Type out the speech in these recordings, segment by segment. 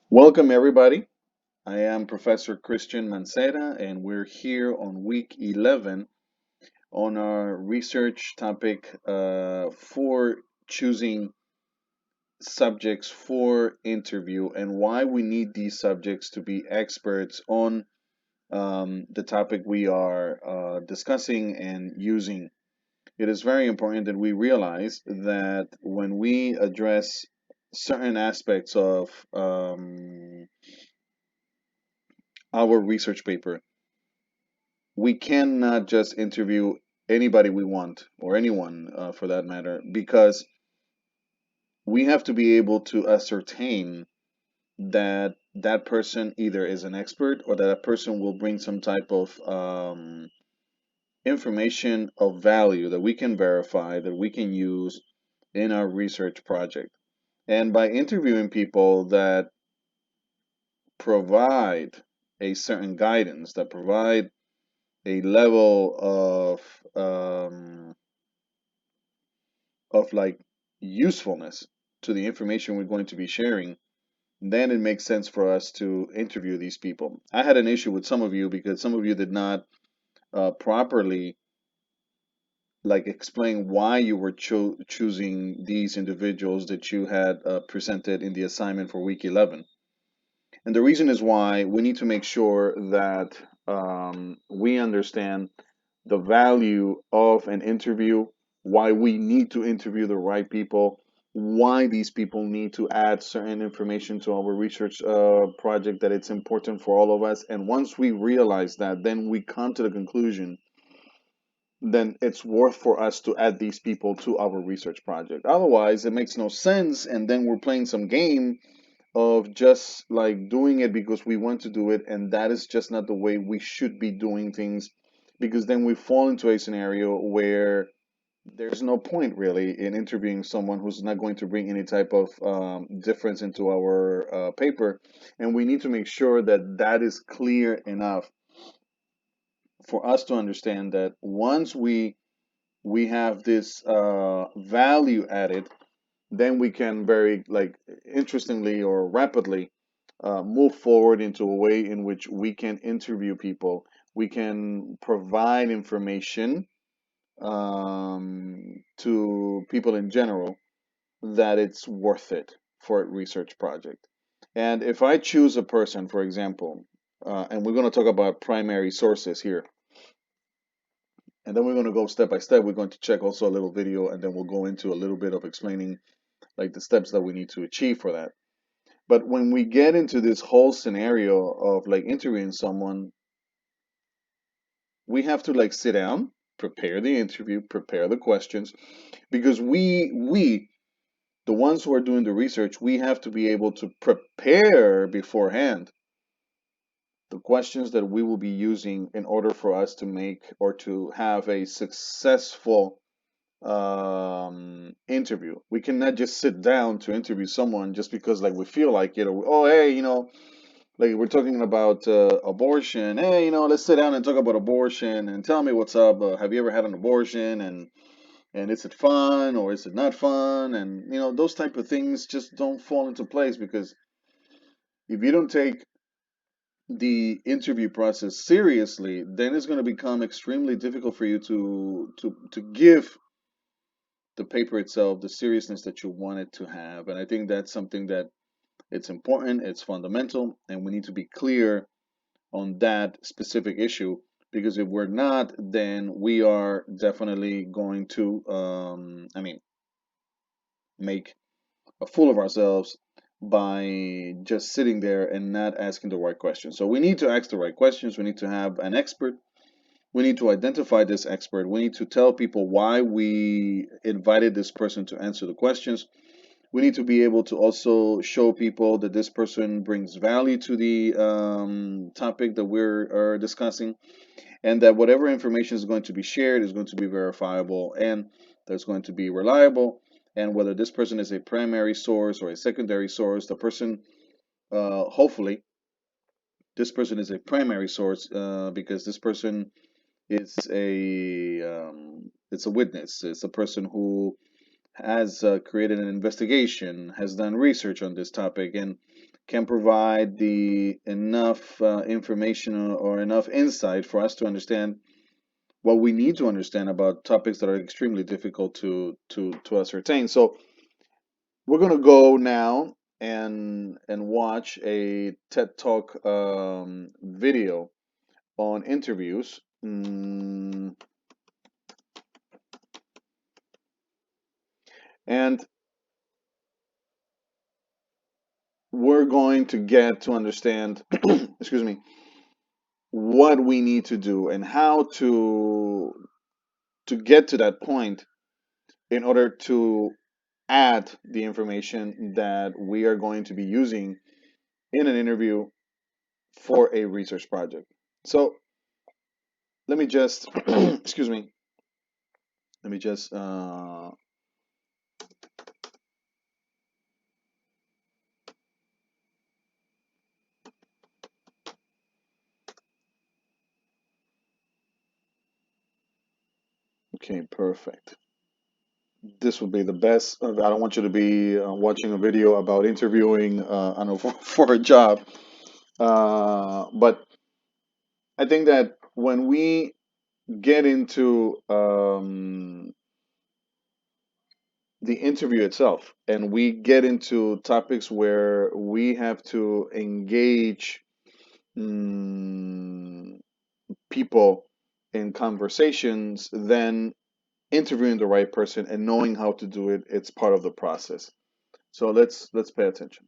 Welcome, everybody. I am Professor Christian Mancera, and we're here on week 11 on our research topic for choosing subjects for interview and why we need these subjects to be experts on the topic we are discussing and using. It is very important that we realize that when we address certain aspects of our research paper, we cannot just interview anybody we want or anyone for that matter because we have to be able to ascertain that that person either is an expert or that that person will bring some type of information of value that we can verify that we can use in our research project. And by interviewing people that provide a certain guidance, that provide a level of like usefulness to the information we're going to be sharing, then it makes sense for us to interview these people. I had an issue with some of you because some of you did not properly like explain why you were choosing these individuals that you had presented in the assignment for week 11. And the reason is why we need to make sure that we understand the value of an interview, why we need to interview the right people, why these people need to add certain information to our research project, that it's important for all of us. And once we realize that, then we come to the conclusion, then it's worth for us to add these people to our research project. Otherwise, it makes no sense. And then we're playing some game of just like doing it because we want to do it, and that is just not the way we should be doing things, because then we fall into a scenario where there's no point really in interviewing someone who's not going to bring any type of difference into our paper, and we need to make sure that that is clear enough for us to understand that once we have this value added, then we can very like interestingly or rapidly move forward into a way in which we can interview people. We can provide information to people in general that it's worth it for a research project. And if I choose a person, for example, and we're going to talk about primary sources here, and then we're going to go step by step. We're going to check also a little video, and then we'll go into a little bit of explaining like the steps that we need to achieve for that. But when we get into this whole scenario of like interviewing someone, we have to like sit down, prepare the interview, prepare the questions, because we the ones who are doing the research, we have to be able to prepare beforehand the questions that we will be using in order for us to make or to have a successful interview. We cannot just sit down to interview someone just because like we feel like it, or oh hey, like we're talking about abortion. Hey, let's sit down and talk about abortion and tell me what's up. Have you ever had an abortion? And is it fun or is it not fun? And those type of things just don't fall into place, because if you don't take the interview process seriously, then it's going to become extremely difficult for you to give the paper itself the seriousness that you want it to have. And I think that's something that it's important, it's fundamental, and we need to be clear on that specific issue, because if we're not, then we are definitely going to make a fool of ourselves by just sitting there and not asking the right questions. So we need to ask the right questions. We need to have an expert. We need to identify this expert. We need to tell people why we invited this person to answer the questions. We need to be able to also show people that this person brings value to the topic that we're discussing, and that whatever information is going to be shared is going to be verifiable and that's going to be reliable. And whether this person is a primary source or a secondary source, the person, hopefully, this person is a primary source, because this person is it's a witness. It's a person who has created an investigation, has done research on this topic, and can provide the enough information or enough insight for us to understand what we need to understand about topics that are extremely difficult to ascertain. So we're gonna go now and watch a TED Talk video on interviews. And we're going to get to understand, excuse me, what we need to do and how to get to that point in order to add the information that we are going to be using in an interview for a research project. So let me just, excuse me, let me just, okay, perfect. This would be the best. I don't want you to be watching a video about interviewing, I don't know, for a job. But I think that when we get into the interview itself and we get into topics where we have to engage mm, people in conversations, then interviewing the right person and knowing how to do it, it's part of the process. So let's pay attention.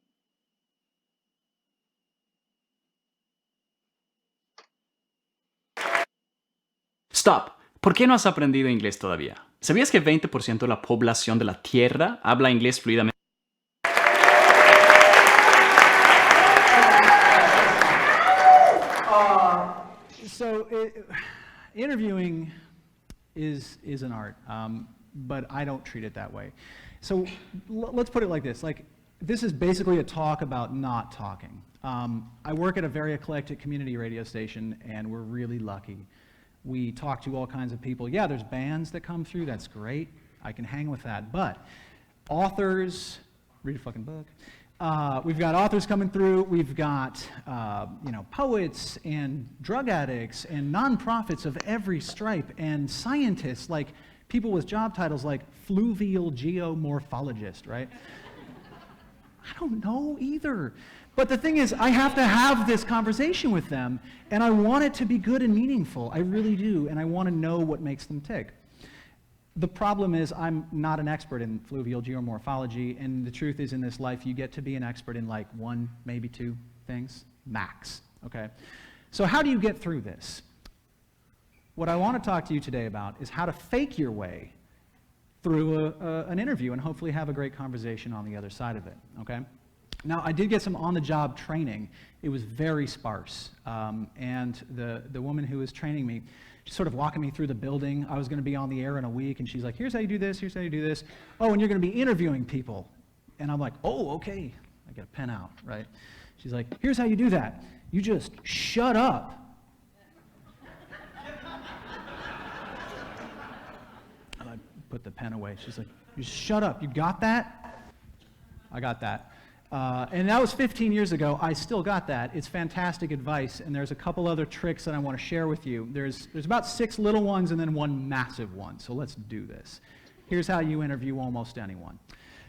Stop. ¿Por qué no has aprendido inglés todavía? ¿Sabías que 20% de la población de la Tierra habla inglés fluidamente? Interviewing is an art, but I don't treat it that way. So let's put it like this. This is basically a talk about not talking. I work at a very eclectic community radio station, and we're really lucky. We talk to all kinds of people. Yeah, there's bands that come through. That's great. I can hang with that. But authors, read a fucking book. We've got authors coming through. We've got poets and drug addicts and nonprofits of every stripe and scientists, like people with job titles like fluvial geomorphologist, right? I don't know either. But the thing is, I have to have this conversation with them, and I want it to be good and meaningful. I really do, and I want to know what makes them tick. The problem is I'm not an expert in fluvial geomorphology, and the truth is in this life you get to be an expert in like one, maybe two things, max, okay? So how do you get through this? What I want to talk to you today about is how to fake your way through an interview and hopefully have a great conversation on the other side of it, okay? Now, I did get some on-the-job training. It was very sparse, and the woman who was training me, she's sort of walking me through the building. I was going to be on the air in a week, and she's like, here's how you do this, here's how you do this. Oh, and you're going to be interviewing people. And I'm like, oh, okay. I get a pen out, right? She's like, here's how you do that. You just shut up. And I put the pen away. She's like, you just shut up. You got that? I got that. And that was 15 years ago. I still got that. It's fantastic advice, and there's a couple other tricks that I want to share with you. There's about 6 little ones and then one massive one, so let's do this. Here's how you interview almost anyone.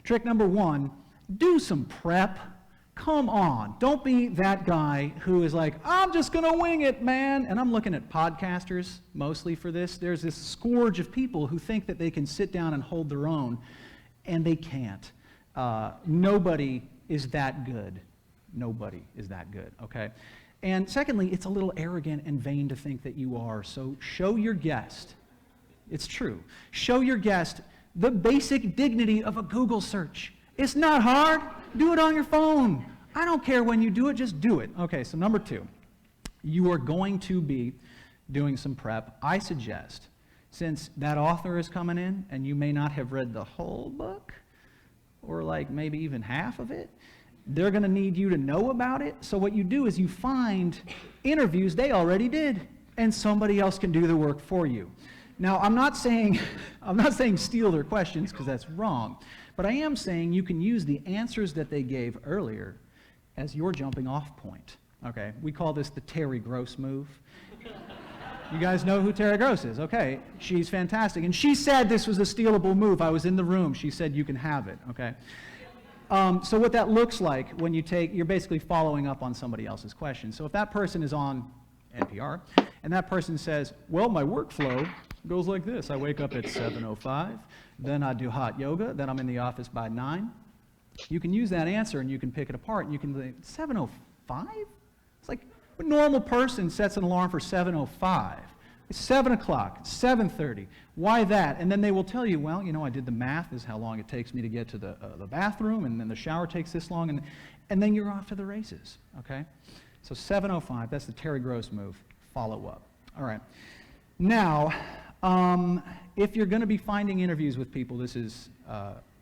Trick number 1, do some prep. Come on. Don't be that guy who is like, I'm just going to wing it, man. And I'm looking at podcasters mostly for this. There's this scourge of people who think that they can sit down and hold their own, and they can't. Nobody is that good. Nobody is that good, okay? And secondly, it's a little arrogant and vain to think that you are, so show your guest, it's true, show your guest the basic dignity of a Google search. It's not hard. Do it on your phone. I don't care when you do it, just do it. Okay, so number 2, you are going to be doing some prep. I suggest, since that author is coming in and you may not have read the whole book, or like maybe even half of it, they're going to need you to know about it. So what you do is you find interviews they already did, and somebody else can do the work for you. Now, I'm not saying steal their questions, because that's wrong, but I am saying you can use the answers that they gave earlier as your jumping off point. Okay, we call this the Terry Gross move. You guys know who Terry Gross is? Okay, she's fantastic. And she said this was a stealable move. I was in the room. She said you can have it, okay? So what that looks like when you're basically following up on somebody else's question. So if that person is on NPR, and that person says, well, my workflow goes like this. I wake up at 7:05, then I do hot yoga, then I'm in the office by 9. You can use that answer and you can pick it apart and you can think, 7:05? It's like a normal person sets an alarm for 7:05. It's 7 o'clock, 7:30. Why that? And then they will tell you, well, you know, I did the math. This is how long it takes me to get to the bathroom, and then the shower takes this long, and then you're off to the races, okay? So 7:05, that's the Terry Gross move. Follow up. All right. Now, if you're going to be finding interviews with people, this is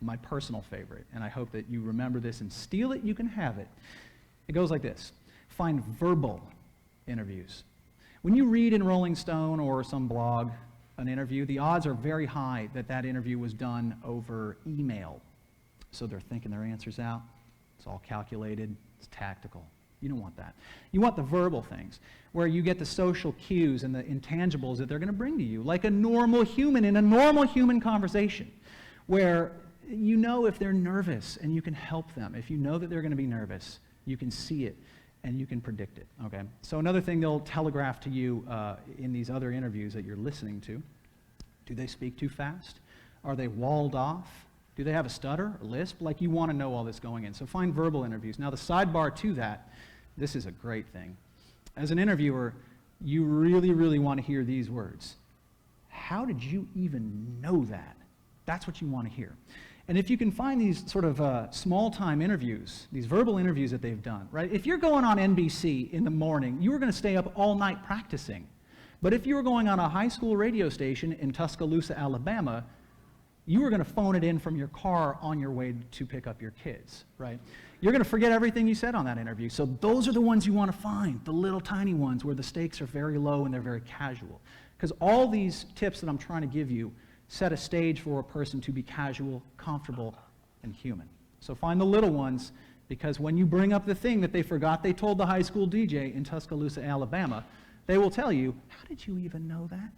my personal favorite, and I hope that you remember this and steal it. You can have it. It goes like this. Find verbal interviews. When you read in Rolling Stone or some blog an interview, the odds are very high that that interview was done over email. So they're thinking their answers out. It's all calculated. It's tactical. You don't want that. You want the verbal things, where you get the social cues and the intangibles that they're going to bring to you, like a normal human in a normal human conversation, where you know if they're nervous and you can help them. If you know that they're going to be nervous, you can see it and you can predict it, okay? So another thing they'll telegraph to you in these other interviews that you're listening to, do they speak too fast? Are they walled off? Do they have a stutter, a lisp? Like, you want to know all this going in. So find verbal interviews. Now the sidebar to that, this is a great thing. As an interviewer, you really, really want to hear these words. How did you even know that? That's what you want to hear. And if you can find these sort of small-time interviews, these verbal interviews that they've done, right? If you're going on NBC in the morning, you were going to stay up all night practicing. But if you were going on a high school radio station in Tuscaloosa, Alabama, you were going to phone it in from your car on your way to pick up your kids, right? You're going to forget everything you said on that interview. So those are the ones you want to find, the little tiny ones where the stakes are very low and they're very casual. Because all these tips that I'm trying to give you set a stage for a person to be casual, comfortable, and human. So find the little ones, because when you bring up the thing that they forgot they told the high school DJ in Tuscaloosa, Alabama, they will tell you, how did you even know that?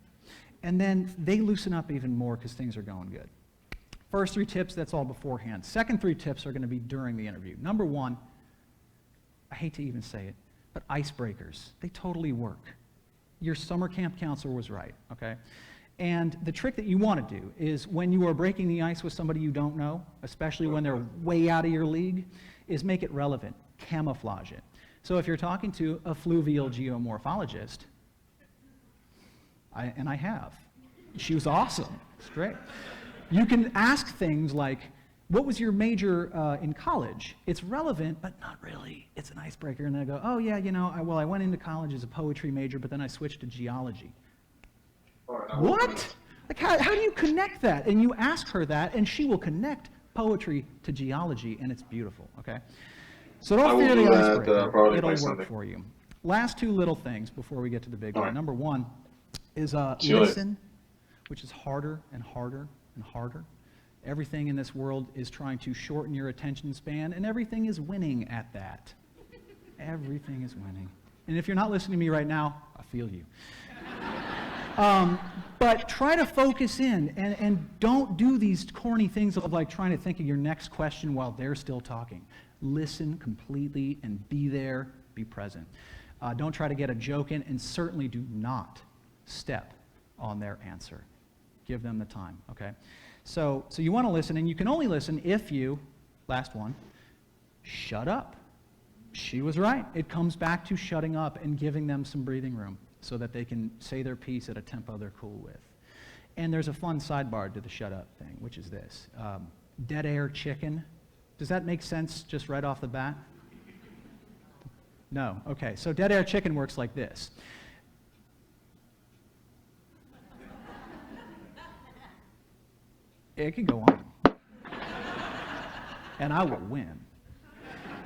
And then they loosen up even more because things are going good. First 3 tips, that's all beforehand. Second 3 tips are going to be during the interview. Number 1, I hate to even say it, but icebreakers, they totally work. Your summer camp counselor was right, okay? And the trick that you want to do is when you are breaking the ice with somebody you don't know, especially when they're way out of your league, is make it relevant, camouflage it. So if you're talking to a fluvial geomorphologist, and I have, she was awesome, it's great. You can ask things like, what was your major in college? It's relevant, but not really. It's an icebreaker. And they go, oh yeah, you know, I went into college as a poetry major, but then I switched to geology. What? Like, how do you connect that? And you ask her that, and she will connect poetry to geology, and it's beautiful, okay? So don't fear the icebreaker. It'll work for you. Last 2 little things before we get to the big one. Number 1 is listen, which is harder and harder and harder. Everything in this world is trying to shorten your attention span, and everything is winning at that. Everything is winning. And if you're not listening to me right now, I feel you. But try to focus in, and don't do these corny things of like trying to think of your next question while they're still talking. Listen completely and be there, be present. Don't try to get a joke in, and certainly do not step on their answer. Give them the time, okay? So you want to listen, and you can only listen if you, last one, shut up. She was right. It comes back to shutting up and giving them some breathing room so that they can say their piece at a tempo they're cool with. And there's a fun sidebar to the shut up thing, which is this. Dead air chicken. Does that make sense just right off the bat? No? Okay, so dead air chicken works like this. It can go on. And I will win.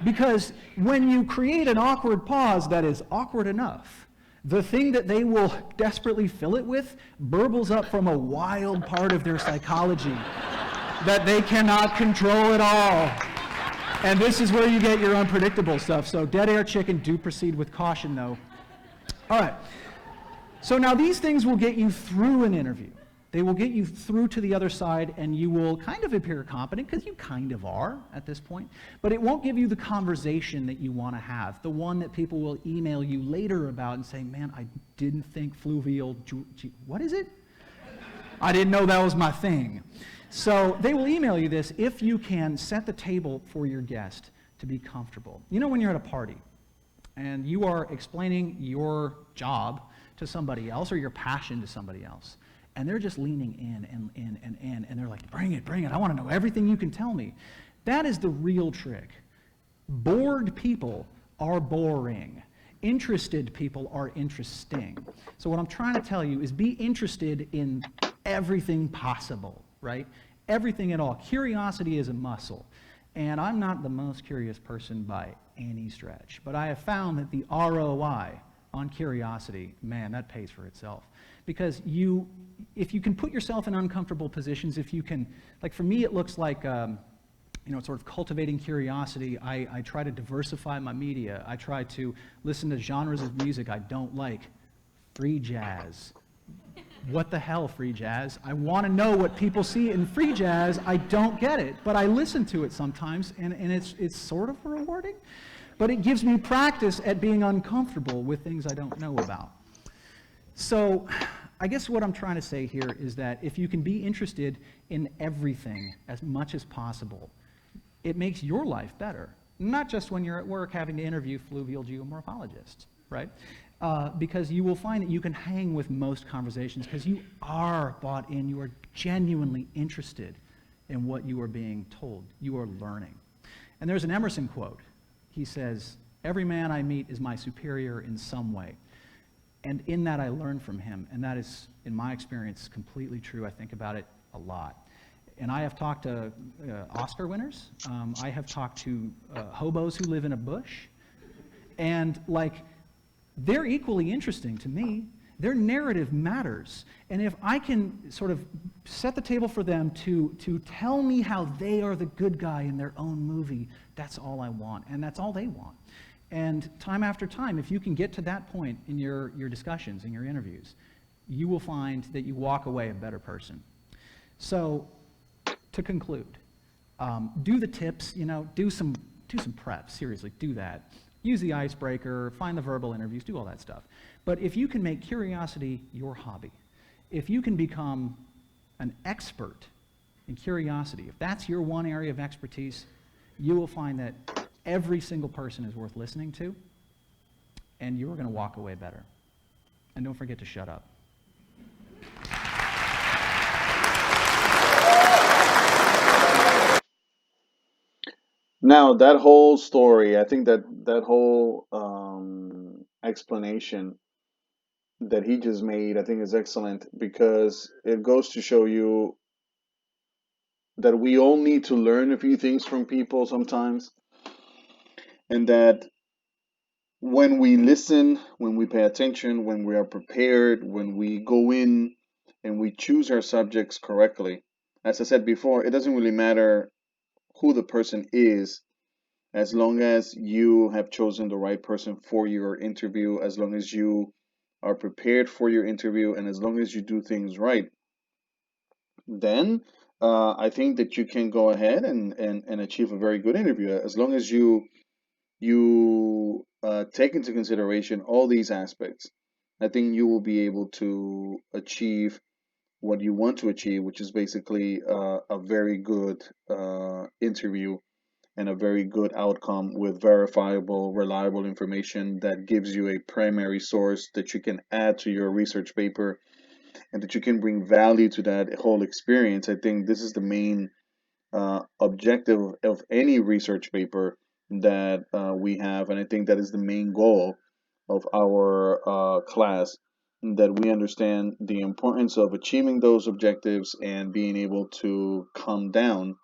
Because when you create an awkward pause that is awkward enough, the thing that they will desperately fill it with burbles up from a wild part of their psychology that they cannot control at all. And this is where you get your unpredictable stuff. So dead air chicken, do proceed with caution, though. All right. So now these things will get you through an interview. They will get you through to the other side, and you will kind of appear competent, because you kind of are at this point, but it won't give you the conversation that you want to have, the one that people will email you later about and say, man, I didn't think fluvial, what is it? I didn't know that was my thing. So they will email you this if you can set the table for your guest to be comfortable. You know, when you're at a party and you are explaining your job to somebody else or your passion to somebody else, and they're just leaning in and they're like, bring it, I want to know everything you can tell me. That is the real trick. Bored people are boring. Interested people are interesting. So what I'm trying to tell you is be interested in everything possible, right? Everything at all. Curiosity is a muscle. And I'm not the most curious person by any stretch, but I have found that the ROI on curiosity, man, that pays for itself. Because if you can put yourself in uncomfortable positions, if you can, like for me, it looks like, sort of cultivating curiosity. I try to diversify my media. I try to listen to genres of music I don't like. Free jazz. What the hell, free jazz? I want to know what people see in free jazz. I don't get it, but I listen to it sometimes, and it's sort of rewarding. But it gives me practice at being uncomfortable with things I don't know about. So I guess what I'm trying to say here is that if you can be interested in everything as much as possible, it makes your life better. Not just when you're at work having to interview fluvial geomorphologists, right? Because you will find that you can hang with most conversations because you are bought in, you are genuinely interested in what you are being told, you are learning. And there's an Emerson quote. He says, every man I meet is my superior in some way. And in that I learn from him, and that is, in my experience, completely true. I think about it a lot. And I have talked to Oscar winners. I have talked to hobos who live in a bush. And they're equally interesting to me. Their narrative matters. And if I can sort of set the table for them to tell me how they are the good guy in their own movie, that's all I want. And that's all they want. And time after time, if you can get to that point in your discussions, in your interviews, you will find that you walk away a better person. So, to conclude, do the tips, do some prep, seriously, do that. Use the icebreaker, find the verbal interviews, do all that stuff. But if you can make curiosity your hobby, if you can become an expert in curiosity, if that's your one area of expertise, you will find that every single person is worth listening to, and you're going to walk away better. And don't forget to shut up. Now, that whole story, I think that whole explanation that he just made, I think is excellent because it goes to show you that we all need to learn a few things from people sometimes, and that when we listen, when we pay attention, when we are prepared, when we go in and we choose our subjects correctly, as I said before, it doesn't really matter who the person is as long as you have chosen the right person for your interview, as long as you are prepared for your interview, and as long as you do things right, then I think that you can go ahead and achieve a very good interview. As long as you take into consideration all these aspects, I think you will be able to achieve what you want to achieve, which is basically a very good interview and a very good outcome with verifiable, reliable information that gives you a primary source that you can add to your research paper and that you can bring value to that whole experience. I think this is the main objective of any research paper that we have, and I think that is the main goal of our class. That we understand the importance of achieving those objectives and being able to come down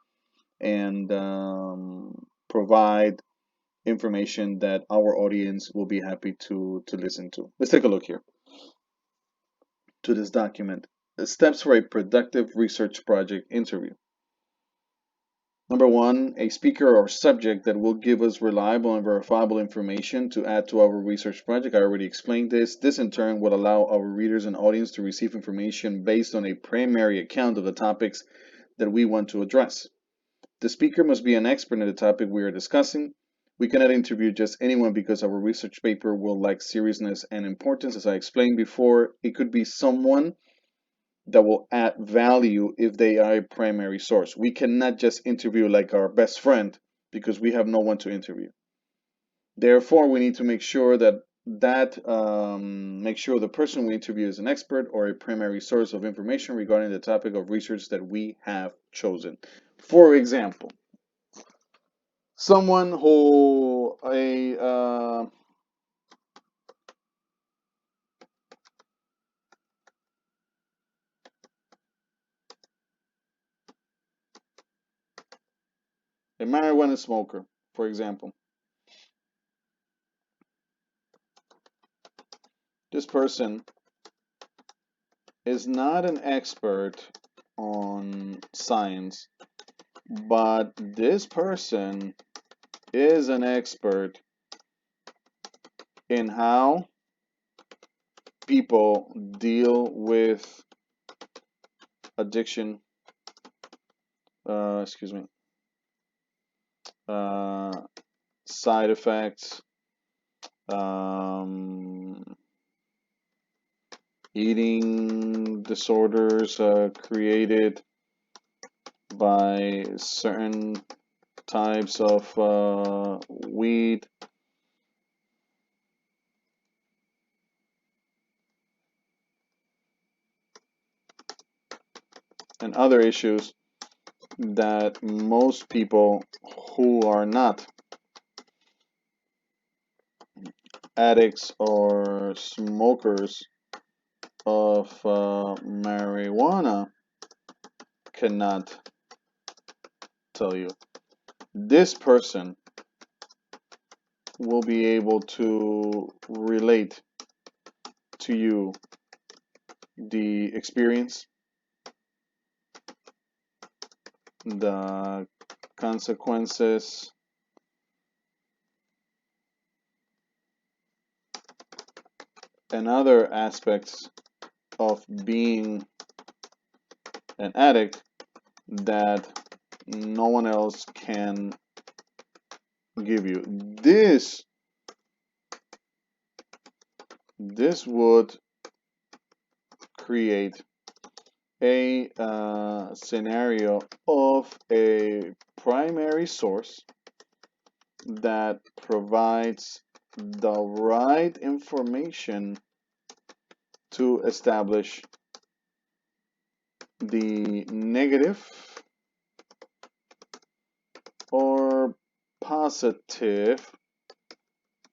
and provide information that our audience will be happy to listen to. Let's take a look here to this document. The steps for a productive research project interview. Number one, a speaker or subject that will give us reliable and verifiable information to add to our research project. I already explained this. This in turn will allow our readers and audience to receive information based on a primary account of the topics that we want to address. The speaker must be an expert in the topic we are discussing. We cannot interview just anyone because our research paper will lack seriousness and importance. As I explained before, it could be someone that will add value if they are a primary source. We cannot just interview like our best friend because we have no one to interview. Therefore, we need to make sure make sure the person we interview is an expert or a primary source of information regarding the topic of research that we have chosen. For example, someone who a marijuana smoker, for example. This person is not an expert on science, but this person is an expert in how people deal with addiction, excuse me, uh, side effects, um, eating disorders created by certain types of weed, and other issues that most people who are not addicts or smokers of marijuana cannot tell you. This person will be able to relate to you the experience, the consequences, and other aspects of being an addict that no one else can give you. This would create a scenario of a primary source that provides the right information to establish the negative or positive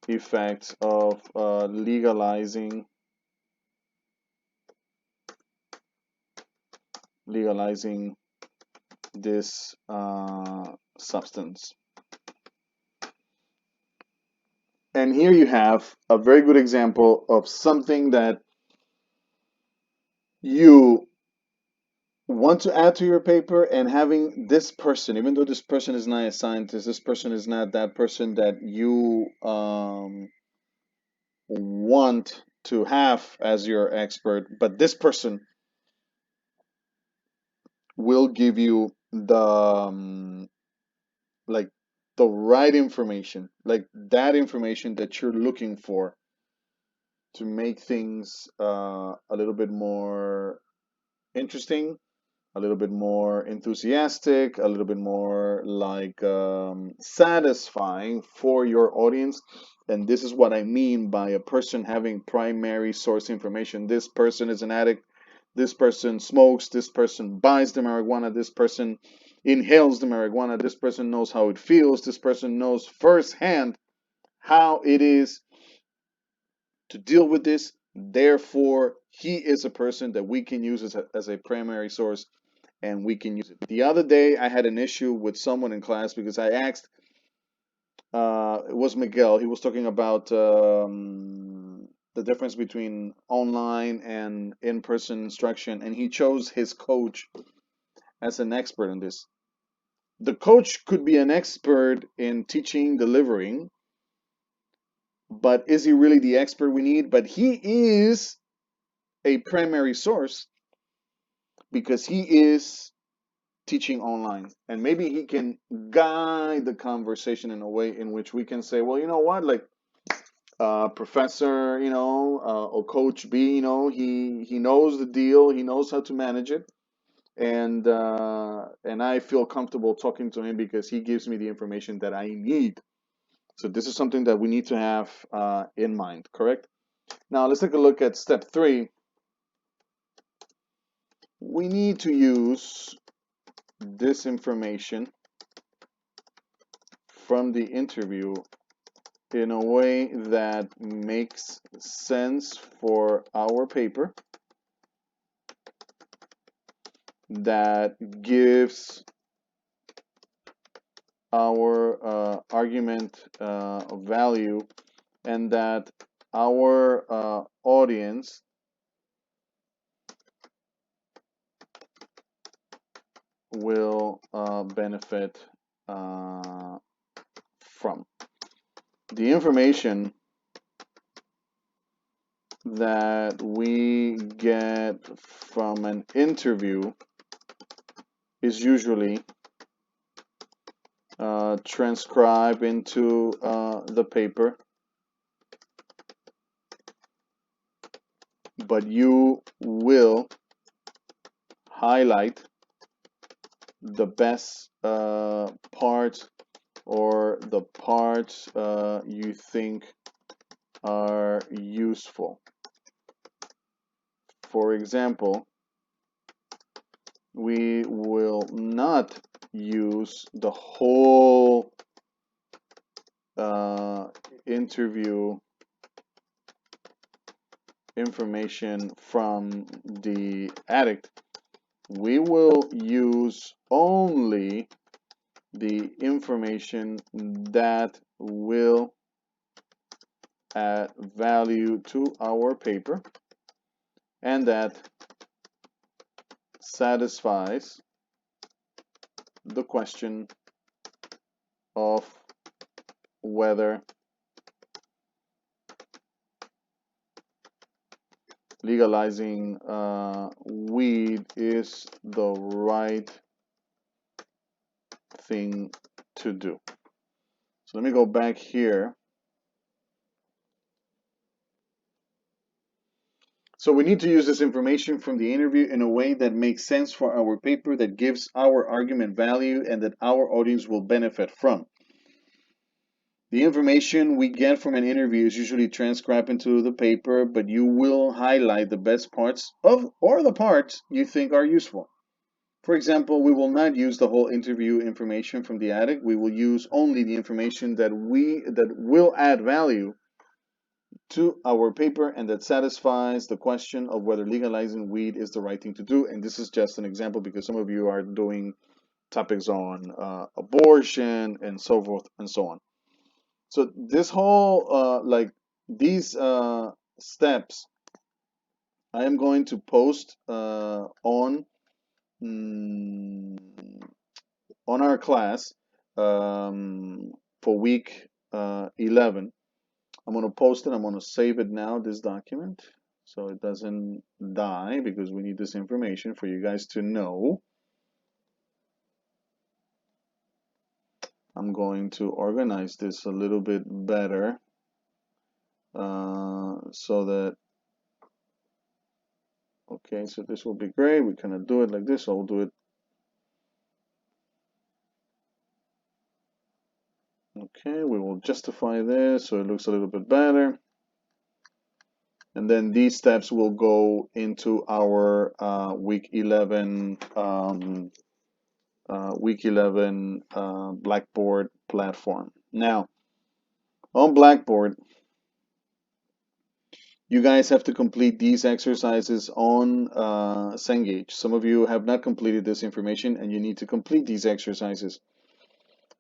effects of legalizing this substance. And here you have a very good example of something that you want to add to your paper, and having this person, even though this person is not a scientist, this person is not that person that you want to have as your expert, but this person will give you like the right information, like that information that you're looking for to make things a little bit more interesting, a little bit more enthusiastic, a little bit more like satisfying for your audience. And this is what I mean by a person having primary source information. This person is an addict. This person smokes. This person buys the marijuana. This person inhales the marijuana. This person knows how it feels. This person knows firsthand how it is to deal with this. Therefore, he is a person that we can use as a primary source, and we can use it. The other day, I had an issue with someone in class because I asked, it was Miguel, he was talking about the difference between online and in-person instruction, and he chose his coach as an expert in this. The coach could be an expert in teaching, delivering, but is he really the expert we need? But he is a primary source because he is teaching online. And maybe he can guide the conversation in a way in which we can say, well, you know what, like Professor, or Coach B, he knows the deal, he knows how to manage it, and I feel comfortable talking to him because he gives me the information that I need. So this is something that we need to have in mind, correct? Now let's take a look at step 3. We need to use this information from the interview in a way that makes sense for our paper, that gives our argument value, and that our audience will benefit from. The information that we get from an interview is usually transcribed into the paper, but you will highlight the best parts, or the parts you think are useful. For example, we will not use the whole interview information from the addict. We will use only the information that will add value to our paper and that satisfies the question of whether legalizing weed is the right thing to do. So let me go back here. So we need to use this information from the interview in a way that makes sense for our paper, that gives our argument value, and that our audience will benefit from. The information we get from an interview is usually transcribed into the paper, but you will highlight the best parts of, or the parts you think are useful. For example, we will not use the whole interview information from the addict. We will use only the information that will add value to our paper and that satisfies the question of whether legalizing weed is the right thing to do. And this is just an example because some of you are doing topics on abortion and so forth and so on. So this whole these steps I am going to post mm, on our class for week 11. I'm going to post it. I'm going to save it now, this document, so it doesn't die because we need this information for you guys to know. I'm going to organize this a little bit better so that, okay, so this will be great. We kind of do it like this. I'll do it. Okay, we will justify this so it looks a little bit better. And then these steps will go into our week 11 Blackboard platform. Now, on Blackboard, you guys have to complete these exercises on Cengage. Some of you have not completed this information and you need to complete these exercises.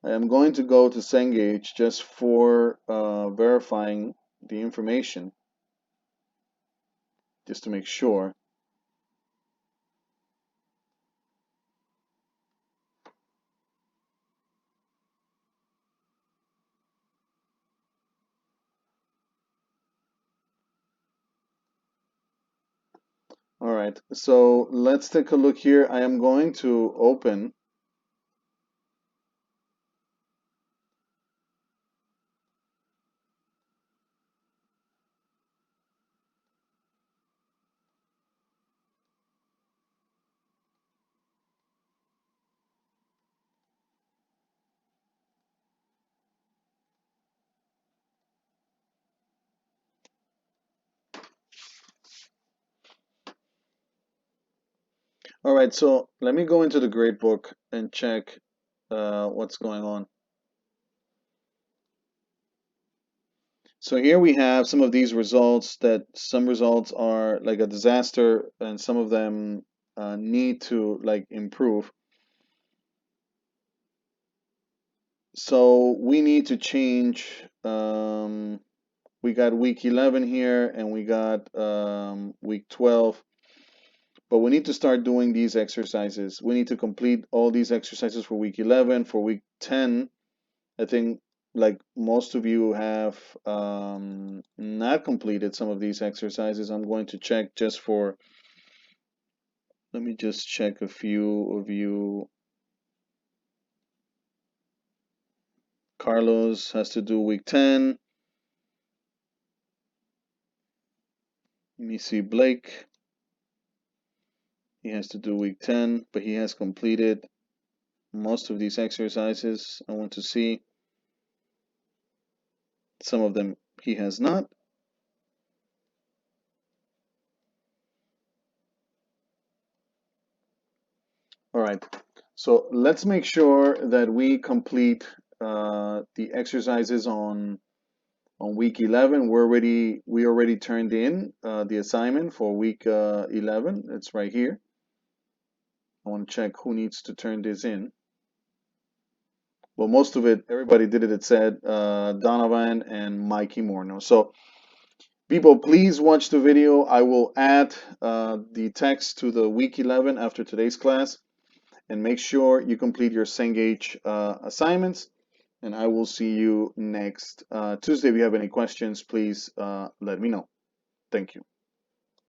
I am going to go to Cengage just for verifying the information, just to make sure. All right, so let's take a look here. I am going to open. All right, so let me go into the gradebook and check what's going on. So here we have some of these results that some results are like a disaster and some of them need to like improve. So we need to change. We got week 11 here and we got week 12. But we need to start doing these exercises. We need to complete all these exercises for week 11. For week 10, I think like most of you have not completed some of these exercises. I'm going to check just for, let me just check a few of you. Carlos has to do week 10. Let me see Blake. He has to do week 10, but he has completed most of these exercises. I want to see. Some of them he has not. All right, so let's make sure that we complete the exercises on week 11. We already turned in the assignment for week 11. It's right here. I want to check who needs to turn this in. Well, most of it, everybody did it. It said Donovan and Mikey Morno. So people, please watch the video. I will add the text to the week 11 after today's class. And make sure you complete your Cengage assignments. And I will see you next Tuesday. If you have any questions, please let me know. Thank you.